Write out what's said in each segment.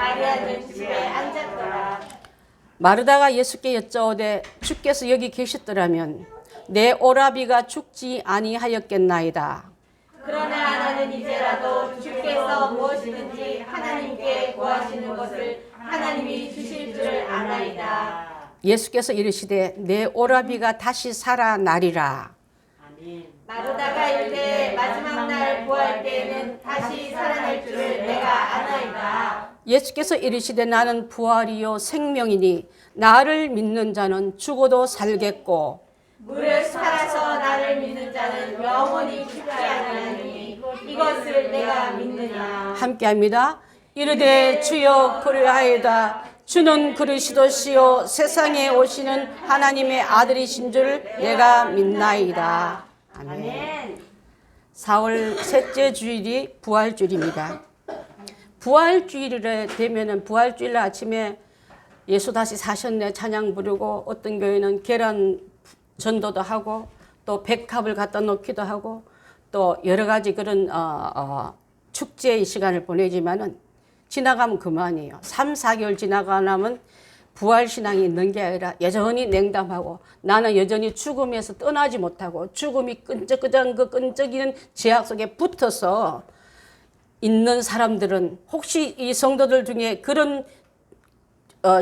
마리아는 집에 앉았더라. 마르다가 예수께 여짜오되 주께서 여기 계셨더라면 내 오라비가 죽지 아니하였겠나이다. 그러나 나는 이제라도 주께서 무엇이든지 하나님께 구하시는 것을 하나님이 주실 줄 아나이다. 예수께서 이르시되 내 오라비가 다시 살아나리라. 마르다가 이르되 마지막 날 구할 때에는 다시 살아날 줄을 내가 아나이다. 예수께서 이르시되 나는 부활이요 생명이니 나를 믿는 자는 죽어도 살겠고 무릇 살아서 나를 믿는 자는 영원히 죽지 아니하니 이것을 내가 믿느냐. 함께합니다. 이르되 주여 그리하이다. 주는 그리스도시요 세상에 오시는 하나님의 아들이신 줄 내가 믿나이다. 아멘. 4월 셋째 주일이 부활주일입니다. 부활주일에 되면은 부활주일 아침에 예수 다시 사셨네 찬양 부르고 어떤 교회는 계란 전도도 하고 또 백합을 갖다 놓기도 하고 또 여러 가지 그런 축제의 시간을 보내지만은 지나가면 그만이에요. 3, 4개월 지나가 나면 부활신앙이 있는 게 아니라 여전히 냉담하고 나는 여전히 죽음에서 떠나지 못하고 죽음이 끈적끈적한 그 끈적이는 제약 속에 붙어서 있는 사람들은 혹시 이 성도들 중에 그런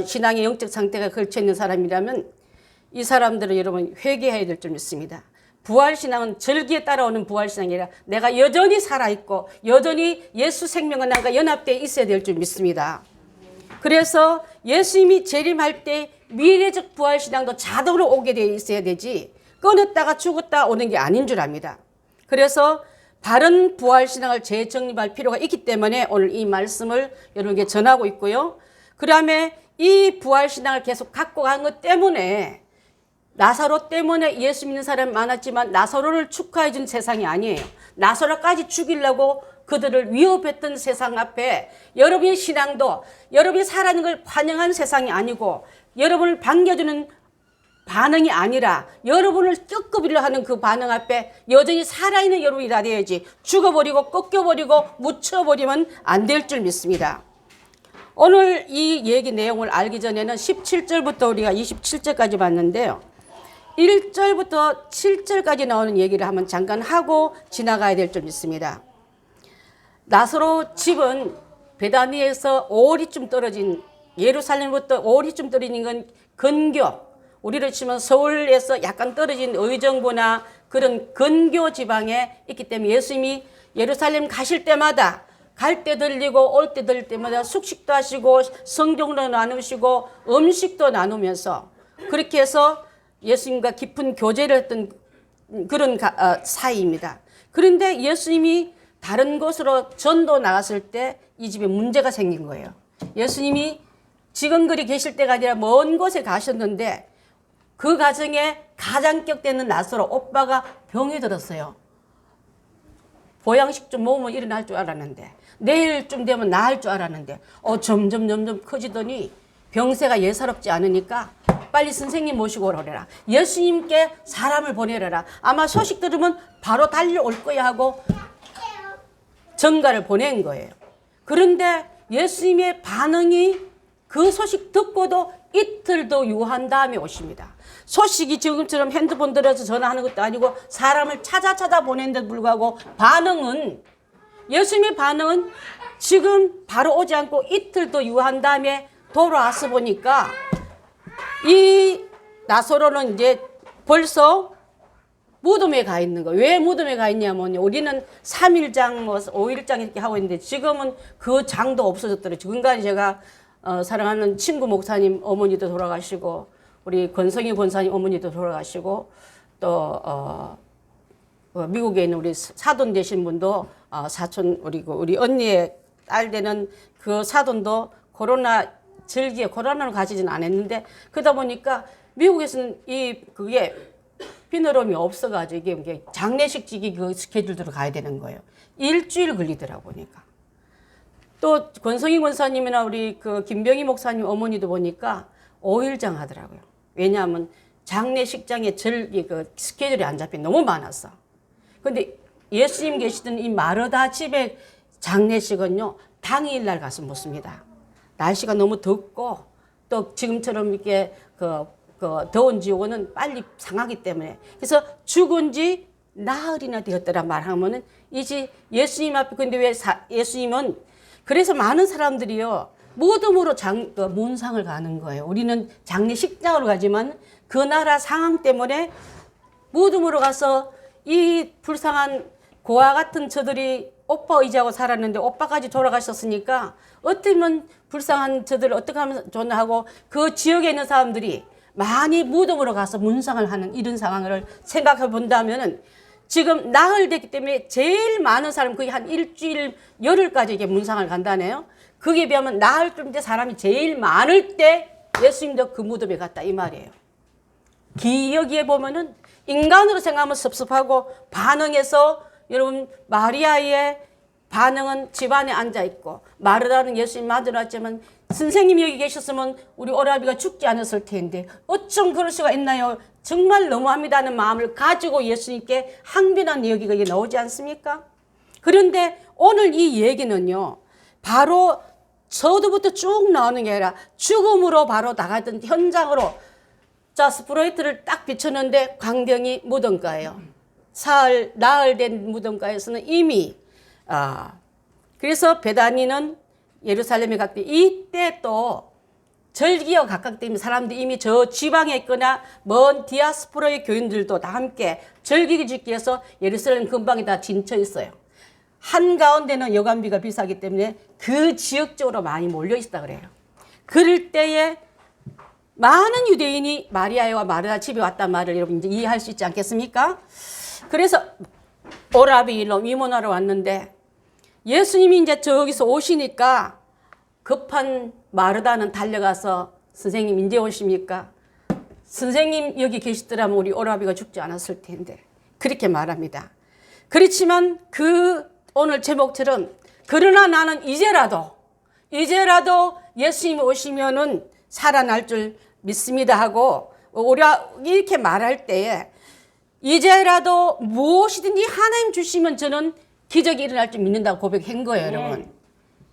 신앙의 영적 상태가 걸쳐 있는 사람이라면 이 사람들은 여러분 회개해야 될 줄 믿습니다. 부활신앙은 절기에 따라오는 부활신앙이 아니라 내가 여전히 살아있고 여전히 예수 생명은 나가 연합되어 있어야 될 줄 믿습니다. 그래서 예수님이 재림할 때 미래적 부활신앙도 자동으로 오게 되어 있어야 되지 끊었다가 죽었다 오는 게 아닌 줄 압니다. 그래서 바른 부활신앙을 재정립할 필요가 있기 때문에 오늘 이 말씀을 여러분께 전하고 있고요. 그 다음에 이 부활신앙을 계속 갖고 간 것 때문에 나사로 때문에 예수 믿는 사람이 많았지만 나사로를 축하해 준 세상이 아니에요. 나사로까지 죽이려고 그들을 위협했던 세상 앞에 여러분의 신앙도 여러분이 살아있는 걸 환영한 세상이 아니고 여러분을 반겨주는 반응이 아니라 여러분을 꺾어버리려 하는 그 반응 앞에 여전히 살아있는 여러분이라 돼야지 죽어버리고 꺾여버리고 묻혀버리면 안 될 줄 믿습니다. 오늘 이 얘기 내용을 알기 전에는 17절부터 우리가 27절까지 봤는데요. 1절부터 7절까지 나오는 얘기를 한번 잠깐 하고 지나가야 될 줄 믿습니다. 나사로 집은 베다니에서 5리쯤 떨어진 예루살렘부터 5리쯤 떨어진 건 근교 우리로 치면 서울에서 약간 떨어진 의정부나 그런 근교 지방에 있기 때문에 예수님이 예루살렘 가실 때마다 갈 때 들리고 올 때 들릴 때마다 숙식도 하시고 성경도 나누시고 음식도 나누면서 그렇게 해서 예수님과 깊은 교제를 했던 그런 사이입니다. 그런데 예수님이 다른 곳으로 전도 나갔을 때 이 집에 문제가 생긴 거예요. 예수님이 지금 그리 계실 때가 아니라 먼 곳에 가셨는데 그 가정에 가장격되는 나사로 오빠가 병이 들었어요. 보양식 좀 먹으면 일어날 줄 알았는데 내일쯤 되면 나을 줄 알았는데 점점 커지더니 병세가 예사롭지 않으니까 빨리 선생님 모시고 오라라. 예수님께 사람을 보내라. 아마 소식 들으면 바로 달려올 거야 하고 전가를 보낸 거예요. 그런데 예수님의 반응이 그 소식 듣고도 이틀 더 유한 다음에 오십니다. 소식이 지금처럼 핸드폰 들어서 전화하는 것도 아니고 사람을 찾아 보낸데도 불구하고 예수님의 반응은 지금 바로 오지 않고 이틀 더 유한 다음에 돌아와서 보니까 이 나사로는 이제 벌써 무덤에 가 있는 거예요. 왜 무덤에 가 있냐면 우리는 3일장, 5일장 이렇게 하고 있는데 지금은 그 장도 없어졌더라고요. 지금까지 제가 사랑하는 친구 목사님 어머니도 돌아가시고 우리 권성희 권사님 어머니도 돌아가시고 또 미국에 있는 우리 사돈 되신 분도 사촌 우리 언니의 딸 되는 그 사돈도 코로나 절기에 코로나를 가지진 않았는데 그러다 보니까 미국에서는 그게 피너럼이 없어가지고 이게 장례식지기 그 스케줄대로 가야 되는 거예요. 일주일 걸리더라고 보니까. 또 권성희 권사님이나 우리 그 김병희 목사님 어머니도 보니까 5일장 하더라고요. 왜냐하면 장례식장에 그 스케줄이 안 잡혀 너무 많았어. 근데 예수님 계시던 이 마르다 집의 장례식은요 당일날 가서 묻습니다. 날씨가 너무 덥고 또 지금처럼 이렇게 그 더운 지역은 빨리 상하기 때문에 그래서 죽은 지 나흘이나 되었더라 말하면은 이제 예수님 앞에 근데 왜 예수님은 그래서 많은 사람들이요 무덤으로 문상을 가는 거예요. 우리는 장례식장으로 가지만 그 나라 상황 때문에 무덤으로 가서 이 불쌍한 고아 같은 저들이 오빠 의지하고 살았는데 오빠까지 돌아가셨으니까 어쩌면 불쌍한 저들을 어떻게 하면 좋나 하고 그 지역에 있는 사람들이 많이 무덤으로 가서 문상을 하는 이런 상황을 생각해 본다면은 지금 나흘 됐기 때문에 제일 많은 사람 거의 한 일주일 열흘까지 이게 문상을 간다네요. 그게 비하면 나흘쯤 때 사람이 제일 많을 때 예수님도 그 무덤에 갔다 이 말이에요. 여기에 보면은 인간으로 생각하면 섭섭하고 반응해서 여러분 마리아의 반응은 집안에 앉아 있고 마르다는 예수님 맞으러왔지만 선생님이 여기 계셨으면 우리 오라비가 죽지 않았을 텐데 어쩜 그럴 수가 있나요? 정말 너무합니다는 마음을 가지고 예수님께 항변한 얘기가 이게 나오지 않습니까? 그런데 오늘 이 얘기는요 바로 서두부터 쭉 나오는 게 아니라 죽음으로 바로 나가던 현장으로 자 스프로이트를 딱 비쳤는데 광경이 무덤가예요. 나흘 된 무덤가에서는 이미 그래서 베다니는 예루살렘에 갔더니 이때 또 절기와 가깝기 때문에 사람들이 이미 저 지방에 있거나 먼 디아스포라의 교인들도 다 함께 절기 짓기 위해서 예루살렘 근방에 다 진쳐 있어요. 한가운데는 여관비가 비싸기 때문에 그 지역 쪽으로 많이 몰려 있다 그래요. 그럴 때에 많은 유대인이 마리아와 마르다 집에 왔단 말을 여러분 이제 이해할 수 있지 않겠습니까? 그래서 오라비 일로 위문하러 왔는데 예수님이 이제 저기서 오시니까 급한 마르다는 달려가서 선생님 이제 오십니까? 선생님 여기 계시더라면 우리 오라비가 죽지 않았을 텐데 그렇게 말합니다. 그렇지만 오늘 제목처럼 그러나 나는 이제라도 예수님이 오시면은 살아날 줄 믿습니다 하고 우리가 이렇게 말할 때에 이제라도 무엇이든지 하나님 주시면 저는 기적이 일어날 줄 믿는다고 고백한 거예요, 여러분.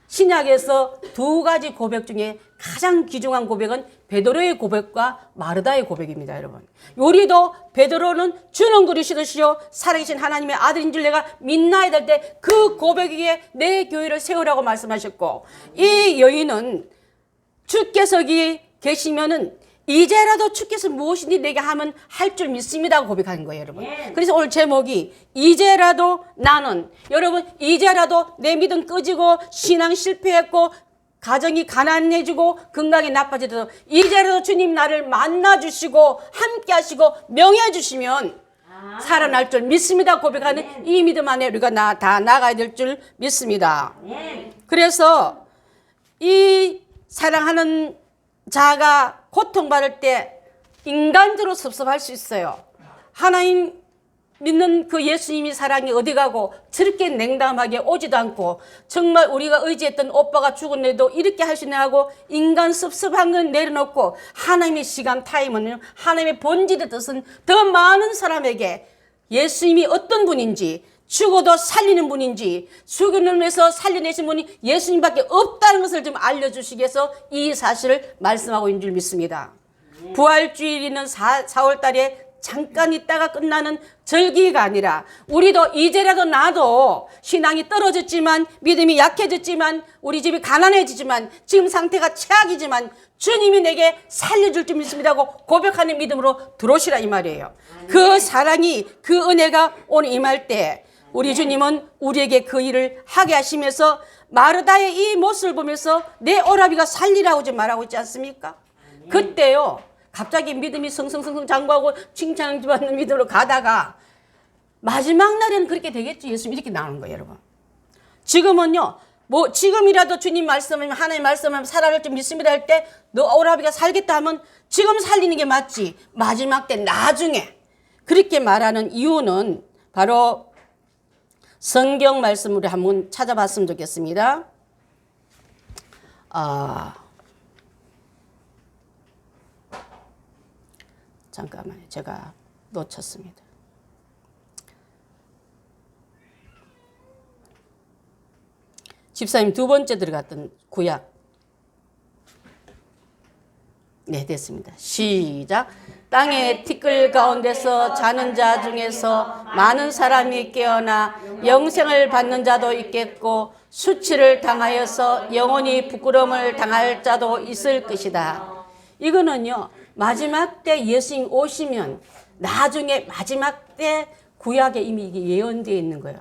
신약에서 두 가지 고백 중에 가장 귀중한 고백은 베드로의 고백과 마르다의 고백입니다, 여러분. 우리도 베드로는 주는 그리스도시요 살아계신 하나님의 아들인 줄 내가 믿나이다 할 때 그 고백 위에 내 교회를 세우라고 말씀하셨고 이 여인은 주께서 여기 계시면은 이제라도 주께서 무엇이든지 내게 하면 할 줄 믿습니다 고백하는 거예요, 여러분. 그래서 오늘 제목이 이제라도 나는 여러분 이제라도 내 믿음 꺼지고 신앙 실패했고 가정이 가난해지고 건강이 나빠져도 이제라도 주님 나를 만나주시고 함께하시고 명예주시면 살아날 줄 믿습니다 고백하는 이 믿음 안에 우리가 다 나가야 될 줄 믿습니다. 그래서 이 사랑하는 자가 고통받을 때 인간적으로 섭섭할 수 있어요. 하나님 믿는 그 예수님이 사랑이 어디 가고 저렇게 냉담하게 오지도 않고 정말 우리가 의지했던 오빠가 죽었는데도 이렇게 할 수 있나 하고 인간 섭섭한 건 내려놓고 하나님의 시간 타임은 하나님의 본질의 뜻은 더 많은 사람에게 예수님이 어떤 분인지 죽어도 살리는 분인지 죽음에서 살려내신 분이 예수님밖에 없다는 것을 좀 알려주시기 위해서 이 사실을 말씀하고 있는 줄 믿습니다. 부활주일이는 4월 달에 잠깐 있다가 끝나는 절기가 아니라 우리도 이제라도 나도 신앙이 떨어졌지만 믿음이 약해졌지만 우리 집이 가난해지지만 지금 상태가 최악이지만 주님이 내게 살려줄 줄 믿습니다 하고 고백하는 믿음으로 들어오시라 이 말이에요. 그 사랑이 그 은혜가 오늘 임할 때 우리 주님은 우리에게 그 일을 하게 하시면서 마르다의 이 모습을 보면서 내 오라비가 살리라고 좀 말하고 있지 않습니까? 그때요 갑자기 믿음이 성성성성 장구하고 칭찬받는 믿음으로 가다가 마지막 날에는 그렇게 되겠지 예수님 이렇게 나오는 거예요 여러분. 지금은요 지금이라도 주님 말씀하면 하나님 말씀하면 살아날 줄 믿습니다 할 때 너 오라비가 살겠다 하면 지금 살리는 게 맞지 마지막 때 나중에 그렇게 말하는 이유는 바로 성경 말씀으로 한번 찾아봤으면 좋겠습니다. 잠깐만요. 제가 놓쳤습니다. 집사님 두 번째 들어갔던 구약 네, 됐습니다. 시작. 땅의 티끌 가운데서 자는 자 중에서 많은 사람이 깨어나 영생을 받는 자도 있겠고 수치를 당하여서 영원히 부끄러움을 당할 자도 있을 것이다. 이거는요, 마지막 때 예수님 오시면 나중에 마지막 때 구약에 이미 이게 예언되어 있는 거예요.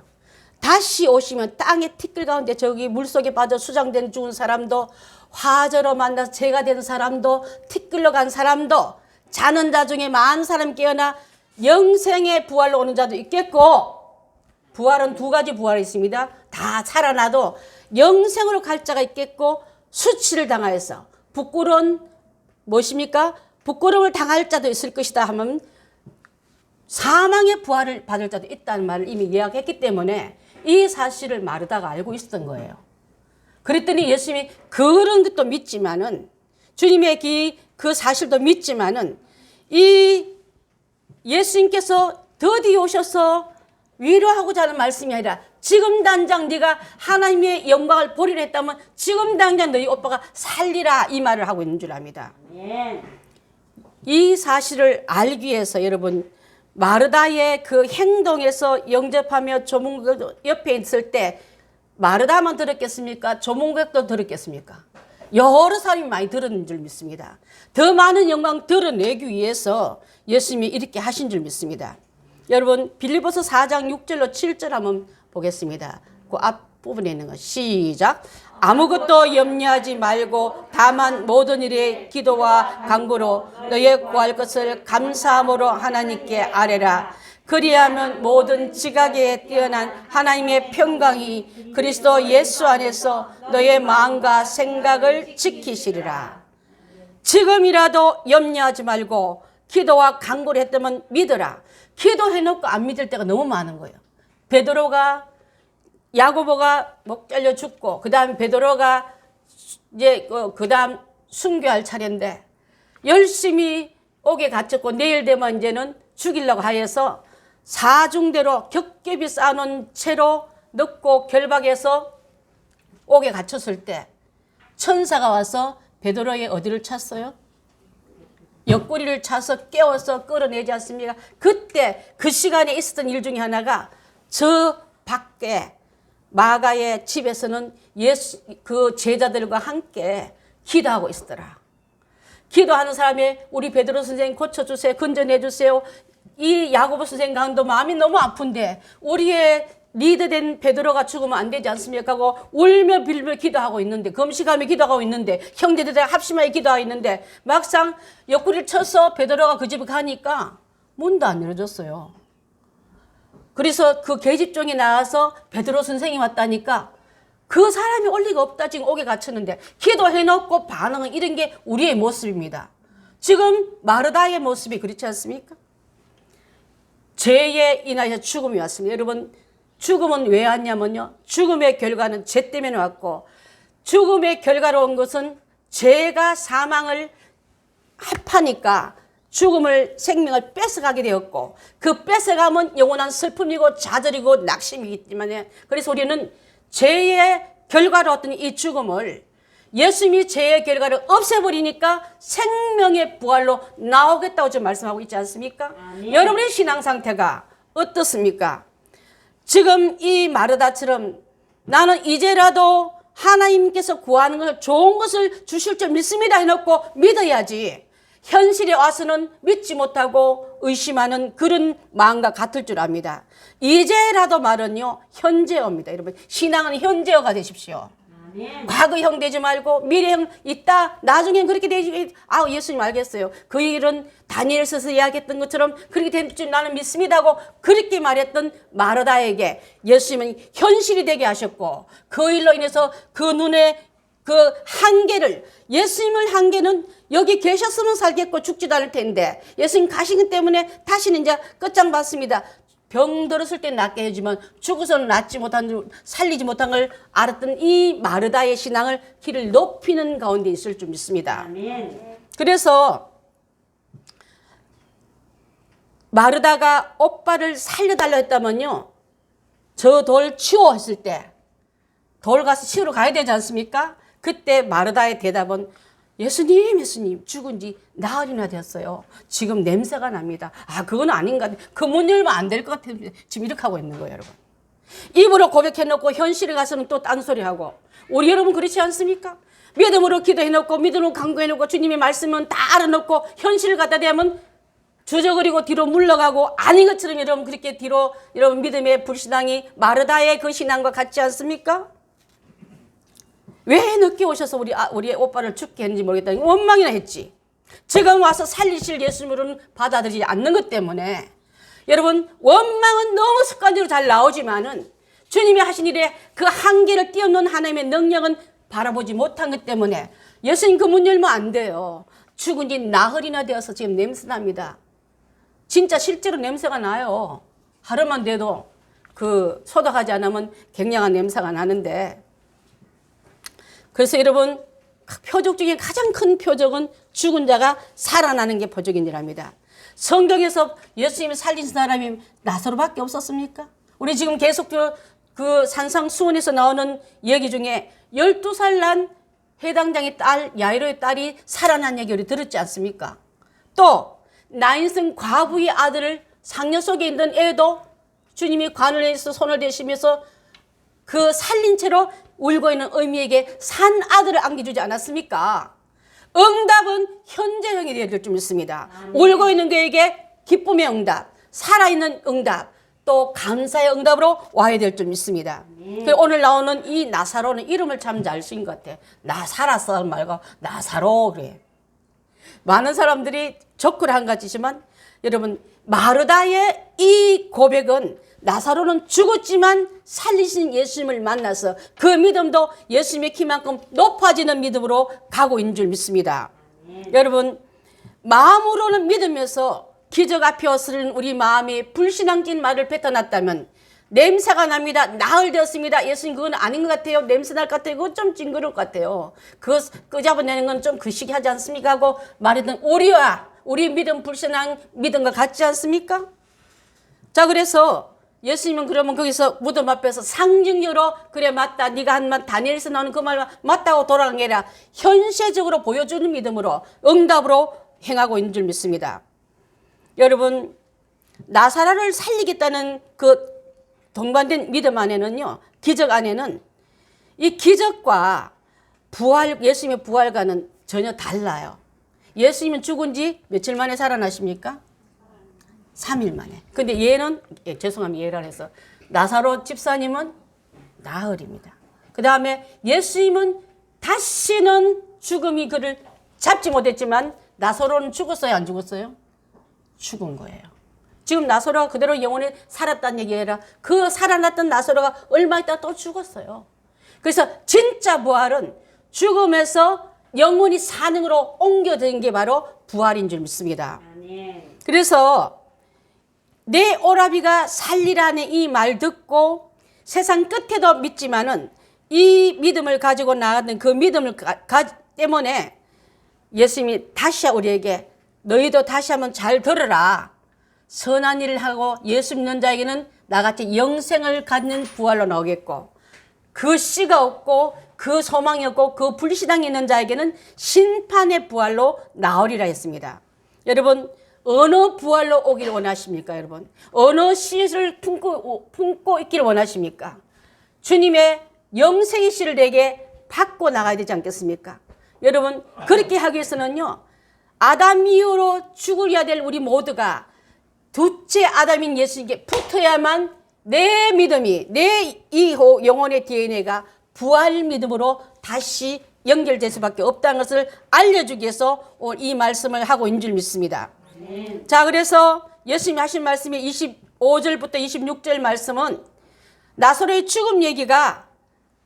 다시 오시면 땅의 티끌 가운데 저기 물속에 빠져 수장된 죽은 사람도 화저로 만나서 죄가 된 사람도 티끌로 간 사람도 자는 자 중에 많은 사람 깨어나 영생의 부활로 오는 자도 있겠고 부활은 두 가지 부활이 있습니다. 다 살아나도 영생으로 갈 자가 있겠고 수치를 당하여서 부끄러운 무엇입니까? 부끄러움을 당할 자도 있을 것이다 하면 사망의 부활을 받을 자도 있다는 말을 이미 예약했기 때문에 이 사실을 마르다가 알고 있었던 거예요. 그랬더니 예수님이 그런 것도 믿지만은 주님의 그 사실도 믿지만은 이 예수님께서 더디 오셔서 위로하고자 하는 말씀이 아니라 지금 당장 네가 하나님의 영광을 보리라 했다면 지금 당장 너희 오빠가 살리라 이 말을 하고 있는 줄 압니다. 이 사실을 알기 위해서 여러분 마르다의 그 행동에서 영접하며 조문객 옆에 있을 때 마르다만 들었겠습니까? 조문객도 들었겠습니까? 여러 사람이 많이 들은 줄 믿습니다. 더 많은 영광 드러내기 위해서 예수님이 이렇게 하신 줄 믿습니다. 여러분 빌립보서 4장 6절로 7절 한번 보겠습니다. 그 앞부분에 있는 거 시작. 아무것도 염려하지 말고 다만 모든 일에 기도와 간구로 너의 구할 것을 감사함으로 하나님께 아뢰라. 그리하면 모든 지각에 뛰어난 하나님의 평강이 그리스도 예수 안에서 너의 마음과 생각을 지키시리라. 지금이라도 염려하지 말고 기도와 간구를 했다면 믿어라. 기도해놓고 안 믿을 때가 너무 많은 거예요. 베드로가 야고보가 목 잘려 죽고 그 다음 베드로가 이제 그 다음 순교할 차례인데 열심히 옥에 갇혔고 내일 되면 이제는 죽이려고 하여서 사중대로 겹겹이 쌓아놓은 채로 넣고 결박해서 옥에 갇혔을 때 천사가 와서 베드로의 어디를 찼어요? 옆구리를 차서 깨워서 끌어내지 않습니까? 그때 그 시간에 있었던 일 중에 하나가 저 밖에 마가의 집에서는 예수 그 제자들과 함께 기도하고 있었더라. 기도하는 사람이 우리 베드로 선생님 고쳐주세요. 건져내주세요. 이 야고보 선생님 강도 마음이 너무 아픈데 우리의 리더된 베드로가 죽으면 안 되지 않습니까? 하고 울며 빌며 기도하고 있는데 금식하며 기도하고 있는데 형제들이 합심하여 기도하고 있는데 막상 옆구리를 쳐서 베드로가 그 집에 가니까 문도 안 열어줬어요. 그래서 그 계집종이 나와서 베드로 선생이 왔다니까 그 사람이 올 리가 없다. 지금 옥에 갇혔는데 기도해놓고 반응은 이런 게 우리의 모습입니다. 지금 마르다의 모습이 그렇지 않습니까? 죄에 인하여 죽음이 왔습니다. 여러분 죽음은 왜 왔냐면요. 죽음의 결과는 죄 때문에 왔고 죽음의 결과로 온 것은 죄가 사망을 합하니까 죽음을 생명을 뺏어가게 되었고 그 뺏어가면 영원한 슬픔이고 좌절이고 낙심이기 때문에 그래서 우리는 죄의 결과로 왔던 이 죽음을 예수님이 죄의 결과를 없애버리니까 생명의 부활로 나오겠다고 지금 말씀하고 있지 않습니까? 여러분의 신앙 상태가 어떻습니까? 지금 이 마르다처럼 나는 이제라도 하나님께서 구하는 것을 좋은 것을 주실 줄 믿습니다 해놓고 믿어야지 현실에 와서는 믿지 못하고 의심하는 그런 마음과 같을 줄 압니다. 이제라도 말은요 현재어입니다. 여러분 신앙은 현재어가 되십시오. 과거형 되지 말고 미래형 있다 나중엔 그렇게 되지. 예수님 알겠어요. 그 일은 다니엘서서 이야기했던 것처럼 그렇게 될 줄 나는 믿습니다 하고 그렇게 말했던 마르다에게 예수님은 현실이 되게 하셨고 그 일로 인해서 그 눈에 그 한계를 예수님의 한계는 여기 계셨으면 살겠고 죽지도 않을 텐데 예수님 가시기 때문에 다시는 이제 끝장 봤습니다. 병 들었을 때 낫게 해주면 죽어서는 낫지 못한 살리지 못한 걸 알았던 이 마르다의 신앙을 길을 높이는 가운데 있을 줄 믿습니다. 아멘. 그래서 마르다가 오빠를 살려달라 했다면요 저 돌 치워 했을 때 돌 가서 치우러 가야 되지 않습니까? 그때 마르다의 대답은 예수님 죽은 지 나흘이나 되었어요. 지금 냄새가 납니다. 그건 아닌가. 그 문 열면 안 될 것 같아요. 지금 이렇게 하고 있는 거예요, 여러분. 입으로 고백해놓고 현실에 가서는 또 딴소리하고. 우리 여러분 그렇지 않습니까? 믿음으로 기도해놓고 믿음으로 강구해놓고 주님의 말씀은 다 알아놓고 현실을 갖다 대면 주저거리고 뒤로 물러가고 아닌 것처럼 여러분 그렇게 뒤로 여러분 믿음의 불신앙이 마르다의 그 신앙과 같지 않습니까? 왜 늦게 오셔서 우리 오빠를 죽게 했는지 모르겠다. 원망이나 했지. 지금 와서 살리실 예수님으로는 받아들이지 않는 것 때문에 여러분 원망은 너무 습관적으로 잘 나오지만은 주님이 하신 일에 그 한계를 뛰어넘는 하나님의 능력은 바라보지 못한 것 때문에 예수님 그 문 열면 안 돼요. 죽은 지 나흘이나 되어서 지금 냄새 납니다. 진짜 실제로 냄새가 나요. 하루만 돼도 그 소독하지 않으면 굉장한 냄새가 나는데, 그래서 여러분 표적 중에 가장 큰 표적은 죽은 자가 살아나는 게 표적이랍니다. 성경에서 예수님이 살린 사람이 나사로밖에 없었습니까? 우리 지금 계속 그 산상수훈에서 나오는 얘기 중에 12살 난 회당장의 딸 야이로의 딸이 살아난 얘기 우리 들었지 않습니까? 또 나인성 과부의 아들을 상녀 속에 있는 애도 주님이 관을에서 손을 대시면서 그 살린 채로 울고 있는 어미에게 산 아들을 안겨주지 않았습니까? 응답은 현재형이 되어야 될 줄 믿습니다. 울고 있는 그에게 기쁨의 응답, 살아있는 응답, 또 감사의 응답으로 와야 될 줄 믿습니다. 오늘 나오는 이 나사로는 이름을 참 잘 쓰인 것 같아. 나 살았어 말고 나사로 그래. 많은 사람들이 조크를 한 가지지만 여러분 마르다의 이 고백은 나사로는 죽었지만 살리신 예수님을 만나서 그 믿음도 예수님의 키만큼 높아지는 믿음으로 가고 있는 줄 믿습니다. 여러분 마음으로는 믿으면서 기적 앞에 없을 우리 마음에 불신앙적인 말을 뱉어놨다면 냄새가 납니다. 나흘 되었습니다. 예수님 그건 아닌 것 같아요. 냄새 날 것 같아요. 그건 좀 징그러울 것 같아요. 그거 끄잡아내는 건 좀 그시기하지 않습니까? 하고 말했던 우리 믿음 불신앙 믿음과 같지 않습니까? 자, 그래서 예수님은 그러면 거기서 무덤 앞에서 상징적으로 그래 맞다. 네가 한 말 다니엘에서 나오는 그 말 맞다고 돌아간 게 아니라 현실적으로 보여주는 믿음으로 응답으로 행하고 있는 줄 믿습니다. 여러분 나사로를 살리겠다는 그 동반된 믿음 안에는요, 기적 안에는 이 기적과 예수님의 부활과는 전혀 달라요. 예수님은 죽은 지 며칠 만에 살아나십니까? 3일 만에. 근데 얘는 죄송합니다. 얘를 해서 나사로 집사님은 나흘입니다. 그 다음에 예수님은 다시는 죽음이 그를 잡지 못했지만 나사로는 죽었어요? 안 죽었어요? 죽은 거예요. 지금 나사로가 그대로 영원히 살았다는 얘기 아니라 그 살아났던 나사로가 얼마 있다가 또 죽었어요. 그래서 진짜 부활은 죽음에서 영원히 사는으로 옮겨진 게 바로 부활인 줄 믿습니다. 그래서 내 오라비가 살리라는 이 말 듣고 세상 끝에도 믿지만은 이 믿음을 가지고 나가는 그 믿음을 때문에 예수님이 다시 우리에게 너희도 다시 한번 잘 들으라. 선한 일을 하고 예수 믿는 자에게는 나같이 영생을 갖는 부활로 나오겠고 그 씨가 없고 그 소망이 없고 그 불신앙이 있는 자에게는 심판의 부활로 나오리라 했습니다. 여러분 어느 부활로 오기를 원하십니까? 여러분 어느 씨를 품고 있기를 원하십니까? 주님의 영생의 씨를 내게 받고 나가야 되지 않겠습니까? 여러분 그렇게 하기 위해서는요 아담 이후로 죽어야 될 우리 모두가 둘째 아담인 예수님께 붙어야만 내 믿음이 내 이 영혼의 DNA가 부활 믿음으로 다시 연결될 수밖에 없다는 것을 알려주기 위해서 이 말씀을 하고 있는 줄 믿습니다. 자, 그래서 예수님이 하신 말씀이 25절부터 26절 말씀은 나사로의 죽음 얘기가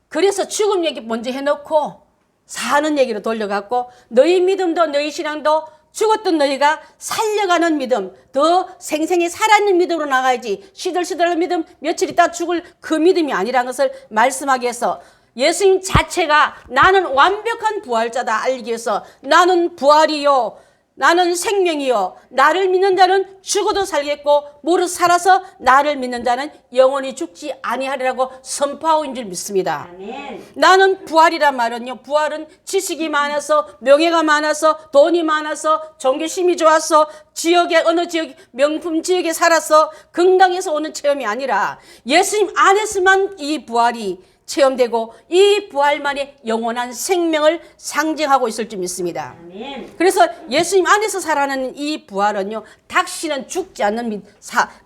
그래서 죽음 얘기 먼저 해놓고 사는 얘기로 돌려갖고 너희 믿음도 너희 신앙도 죽었던 너희가 살려가는 믿음, 더 생생히 살아있는 믿음으로 나가야지 시들시들한 믿음, 며칠 있다 죽을 그 믿음이 아니라는 것을 말씀하기 위해서 예수님 자체가 나는 완벽한 부활자다 알기 위해서 나는 부활이요 나는 생명이요 나를 믿는 자는 죽어도 살겠고 무릇 살아서 나를 믿는 자는 영원히 죽지 아니하리라고 선포하고 있는 줄 믿습니다. 아멘. 나는 부활이란 말은요, 부활은 지식이 많아서 명예가 많아서 돈이 많아서 종교심이 좋아서 지역에 어느 지역 명품 지역에 살아서 건강해서 오는 체험이 아니라 예수님 안에서만 이 부활이 체험되고 이 부활만이 영원한 생명을 상징하고 있을 줄 믿습니다. 아멘. 그래서 예수님 안에서 살아나는 이 부활은요, 다시는 죽지 않는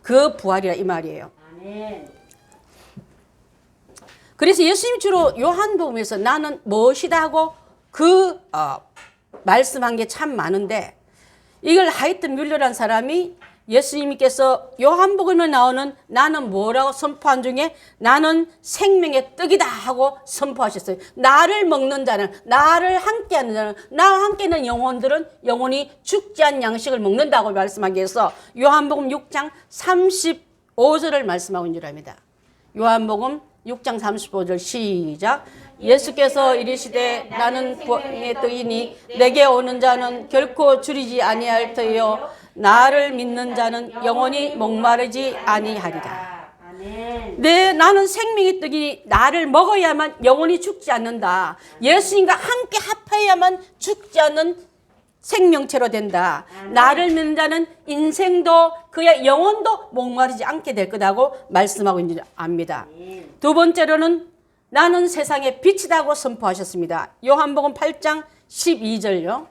그 부활이라 이 말이에요. 아멘. 그래서 예수님 주로 요한복음에서 나는 무엇이다 하고 말씀한 게 참 많은데, 이걸 하이트 뮬러라는 사람이 예수님께서 요한복음에 나오는 나는 뭐라고 선포한 중에 나는 생명의 떡이다 하고 선포하셨어요. 나를 먹는 자는, 나를 함께하는 자는, 나와 함께하는 영혼들은 영원히 죽지 않은 양식을 먹는다고 말씀하기 위해서 요한복음 6장 35절을 말씀하고 있는 줄 압니다. 요한복음 6장 35절 시작. 예수께서 이르시되 나는 부활의 떡이니 내게 오는 자는 결코 줄이지 아니할 터이요 나를 믿는 자는 영원히 목마르지 아니하리라. 아멘. 나는 생명의 떡이니 나를 먹어야만 영원히 죽지 않는다. 예수님과 함께 합해야만 죽지 않는 생명체로 된다. 나를 믿는 자는 인생도 그의 영혼도 목마르지 않게 될 거다고 말씀하고 있는 줄 압니다. 두 번째로는 나는 세상의 빛이라고 선포하셨습니다. 요한복음 8장 12절요.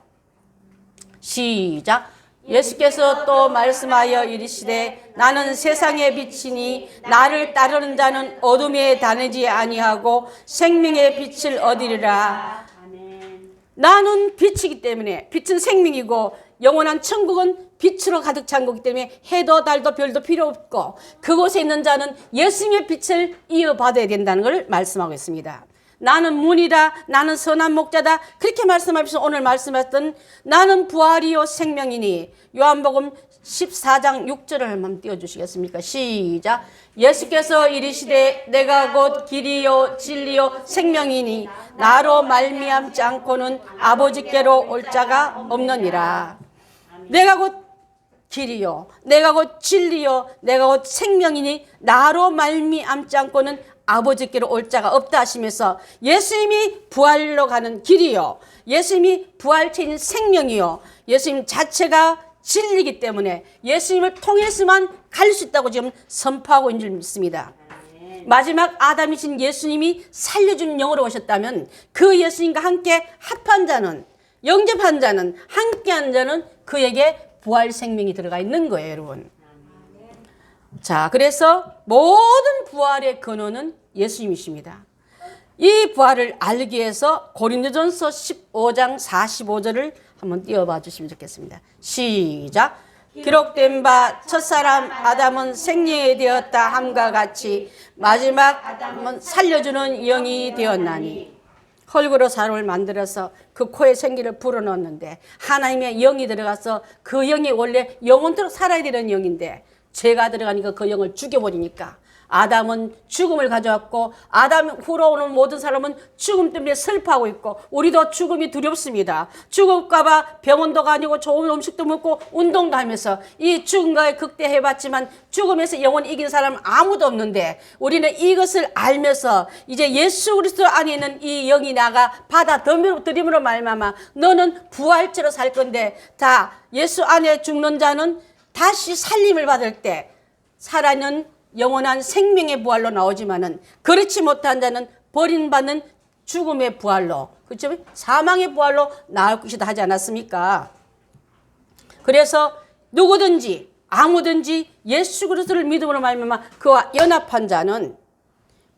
시작. 예수께서 또 말씀하여 이르시되 나는 세상의 빛이니 나를 따르는 자는 어둠에 다니지 아니하고 생명의 빛을 얻으리라. 아멘. 나는 빛이기 때문에, 빛은 생명이고 영원한 천국은 빛으로 가득 찬 거기 때문에 해도 달도 별도 필요 없고 그곳에 있는 자는 예수님의 빛을 이어받아야 된다는 걸 말씀하고 있습니다. 나는 문이다, 나는 선한 목자다, 그렇게 말씀하셔서 오늘 말씀하셨던 나는 부활이요 생명이니, 요한복음 14장 6절을 한번 띄워주시겠습니까? 시작. 예수께서 이르시되 내가 곧 길이요 진리요 생명이니 나로 말미암지 않고는 아버지께로 올 자가 없느니라. 내가 곧 길이요, 내가 곧 진리요, 내가 곧 생명이니 나로 말미암지 않고는 아버지께로 올 자가 없다 하시면서 예수님이 부활로 가는 길이요, 예수님이 부활체인 생명이요, 예수님 자체가 진리이기 때문에 예수님을 통해서만 갈 수 있다고 지금 선포하고 있는 줄 믿습니다. 마지막 아담이신 예수님이 살려준 영으로 오셨다면 그 예수님과 함께 합한 자는, 영접한 자는, 함께한 자는 그에게 부활 생명이 들어가 있는 거예요, 여러분. 자, 그래서 모든 부활의 근원은 예수님이십니다. 이 부활을 알기 위해서 고린도전서 15장 45절을 한번 띄워봐 주시면 좋겠습니다. 시작. 기록된 바 첫사람 아담은 생명이 되었다 함과 같이 마지막 아담은 살려주는 영이 되었나니. 흙으로 사람을 만들어서 그 코에 생기를 불어넣었는데 하나님의 영이 들어가서 그 영이 원래 영원토록 살아야 되는 영인데 죄가 들어가니까 그 영을 죽여버리니까 아담은 죽음을 가져왔고 아담 후로 오는 모든 사람은 죽음 때문에 슬퍼하고 있고 우리도 죽음이 두렵습니다. 죽을까봐 병원도 가니고 좋은 음식도 먹고 운동도 하면서 이 죽음과의 극대해봤지만 죽음에서 영원히 이긴 사람은 아무도 없는데 우리는 이것을 알면서 이제 예수 그리스도 안에 있는 이 영이 나가 받아들임으로 말미암아 너는 부활체로 살 건데 다 예수 안에 죽는 자는 다시 살림을 받을 때 살아있는 영원한 생명의 부활로 나오지만은 그렇지 못한 자는 버림받는 죽음의 부활로, 그렇죠? 사망의 부활로 나올 것이다 하지 않았습니까? 그래서 누구든지 아무든지 예수 그리스도를 믿음으로 말미암아 그와 연합한 자는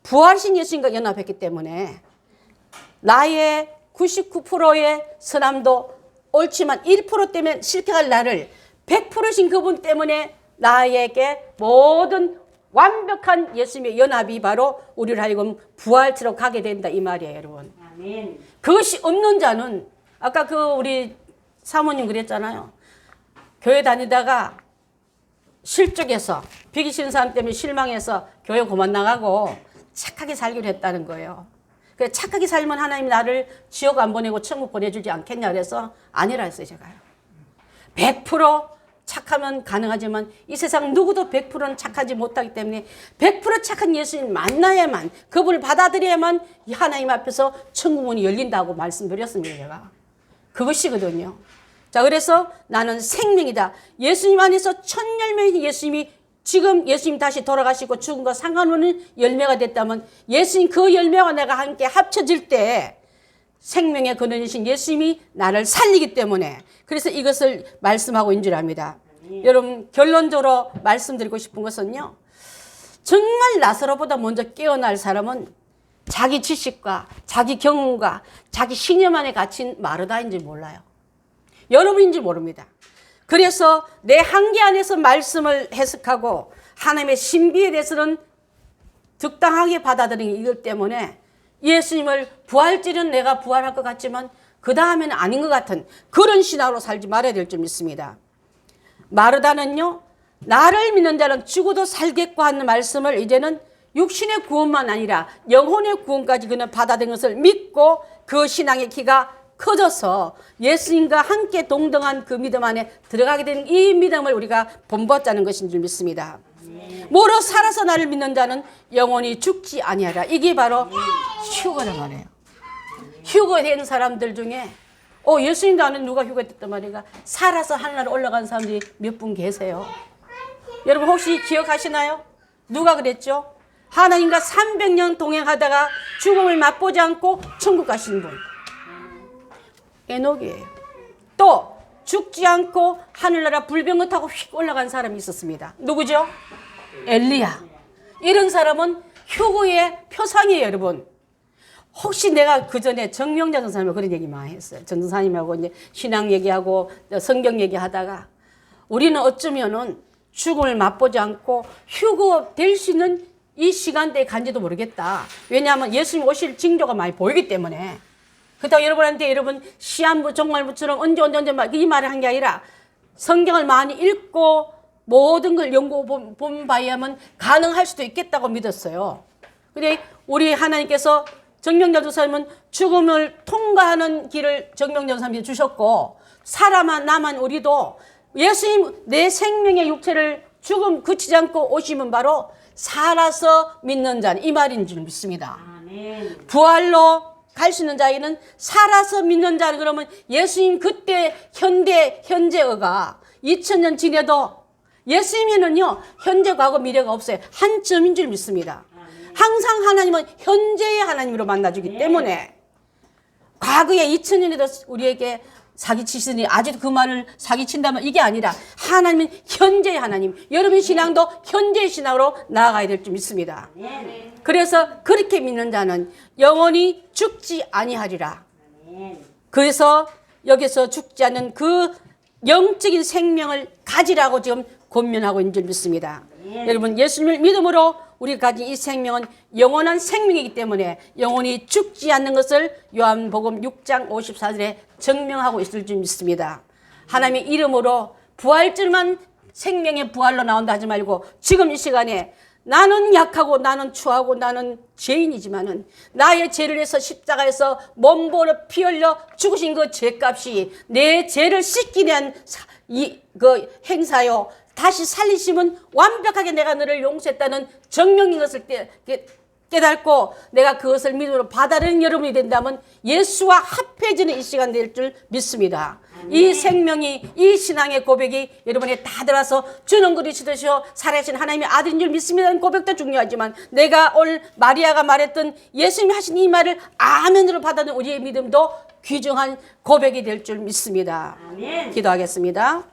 부활신 예수님과 연합했기 때문에 나의 99%의 선함도 옳지만 1% 때문에 실패할 나를 100%신 그분 때문에 나에게 모든 완벽한 예수님의 연합이 바로 우리를 하여금 부활체로 가게 된다 이 말이에요, 여러분. 아멘. 그것이 없는 자는 아까 우리 사모님 그랬잖아요. 교회 다니다가 실족해서 비기 싫은 사람 때문에 실망해서 교회 그만 나가고 착하게 살기로 했다는 거예요. 그래 착하게 살면 하나님이 나를 지옥 안 보내고 천국 보내주지 않겠냐 그래서 아니라 했어요, 제가요. 100% 착하면 가능하지만 이 세상 누구도 100%는 착하지 못하기 때문에 100% 착한 예수님 만나야만, 그분을 받아들여야만 하나님 앞에서 천국문이 열린다고 말씀드렸습니다. 제가 그것이거든요. 자, 그래서 나는 생명이다. 예수님 안에서 천열매인 예수님이, 지금 예수님 다시 돌아가시고 죽은 거 상관없는 열매가 됐다면, 예수님 그 열매와 내가 함께 합쳐질 때 생명의 근원이신 예수님이 나를 살리기 때문에, 그래서 이것을 말씀하고 있는 줄 압니다. 여러분, 결론적으로 말씀드리고 싶은 것은요, 정말 나사로보다 먼저 깨어날 사람은 자기 지식과 자기 경험과 자기 신념 안에 갇힌 마르다인지 몰라요. 여러분인지 모릅니다. 그래서 내 한계 안에서 말씀을 해석하고 하나님의 신비에 대해서는 적당하게 받아들이는 이것 때문에 예수님을 부활절은 내가 부활할 것 같지만 그 다음에는 아닌 것 같은 그런 신앙으로 살지 말아야 될 줄 믿습니다. 마르다는요, 나를 믿는 자는 죽어도 살겠고 하는 말씀을 이제는 육신의 구원만 아니라 영혼의 구원까지 그는 받아들인 것을 믿고 그 신앙의 키가 커져서 예수님과 함께 동등한 그 믿음 안에 들어가게 된 이 믿음을 우리가 본받자는 것인 줄 믿습니다. 뭐로 살아서 나를 믿는 자는 영원히 죽지 아니하라. 이게 바로 휴거란 말이에요. 휴거된 사람들 중에 예수님도 아는 누가 휴거됐단 말이가, 살아서 하늘나라 올라간 사람들이 몇 분 계세요. 여러분 혹시 기억하시나요? 누가 그랬죠? 하나님과 300년 동행하다가 죽음을 맛보지 않고 천국 가신 분, 에녹이에요. 또 죽지 않고 하늘나라 불병을 타고 휙 올라간 사람이 있었습니다. 누구죠? 엘리야. 이런 사람은 휴거의 표상이에요. 여러분, 혹시 내가 그 전에 정명자 전사님하고 그런 얘기 많이 했어요. 전사님하고 이제 신앙 얘기하고 성경 얘기하다가, 우리는 어쩌면은 죽음을 맛보지 않고 휴거 될 수 있는 이 시간대에 간지도 모르겠다. 왜냐하면 예수님 오실 징조가 많이 보이기 때문에. 그렇다고 여러분한테 여러분 시한부 종말부처럼 언제 이 말을 한 게 아니라, 성경을 많이 읽고 모든 걸 연구해 본 바에야만 가능할 수도 있겠다고 믿었어요. 근데 우리 하나님께서 정명자 전사님은 죽음을 통과하는 길을 정명자 전사님이 주셨고, 살아만 남은 우리도 예수님 내 생명의 육체를 죽음 그치지 않고 오시면 바로 살아서 믿는 자는, 이 말인 줄 믿습니다. 아멘. 부활로 갈 수 있는 자에게는 살아서 믿는 자는, 그러면 예수님 그때 현재가 2000년 지내도 예수님에는요 현재 과거 미래가 없어요. 한 점인 줄 믿습니다. 항상 하나님은 현재의 하나님으로 만나주기 때문에, 과거에 2000년에도 우리에게 사기치시니 아직도 그 말을 사기친다면 이게 아니라, 하나님은 현재의 하나님, 여러분 신앙도 현재의 신앙으로 나아가야 될 줄 믿습니다. 그래서 그렇게 믿는 자는 영원히 죽지 아니하리라. 그래서 여기서 죽지 않는 그 영적인 생명을 가지라고 지금 권면하고 있는 줄 믿습니다. 여러분, 예수님을 믿음으로 우리가 가진 이 생명은 영원한 생명이기 때문에 영원히 죽지 않는 것을 요한복음 6장 54절에 증명하고 있을 줄 믿습니다. 하나님의 이름으로 부활절만 생명의 부활로 나온다 하지 말고, 지금 이 시간에 나는 약하고 나는 추하고 나는 죄인이지만은 나의 죄를 위해서 십자가에서 몸보를 피 흘려 죽으신 그 죄값이 내 죄를 씻기 위한 그 행사요, 다시 살리심은 완벽하게 내가 너를 용서했다는 정명인 것을 깨닫고 내가 그것을 믿음으로 받아들이는 여러분이 된다면 예수와 합해지는 이 시간 될 줄 믿습니다. 이 생명이, 이 신앙의 고백이 여러분에 다 들어서 주는 그리스도시요 살아계신 하나님의 아들인 줄 믿습니다는 고백도 중요하지만, 내가 오늘 마리아가 말했던 예수님이 하신 이 말을 아멘으로 받아들이는 우리의 믿음도 귀중한 고백이 될 줄 믿습니다. 아멘. 기도하겠습니다.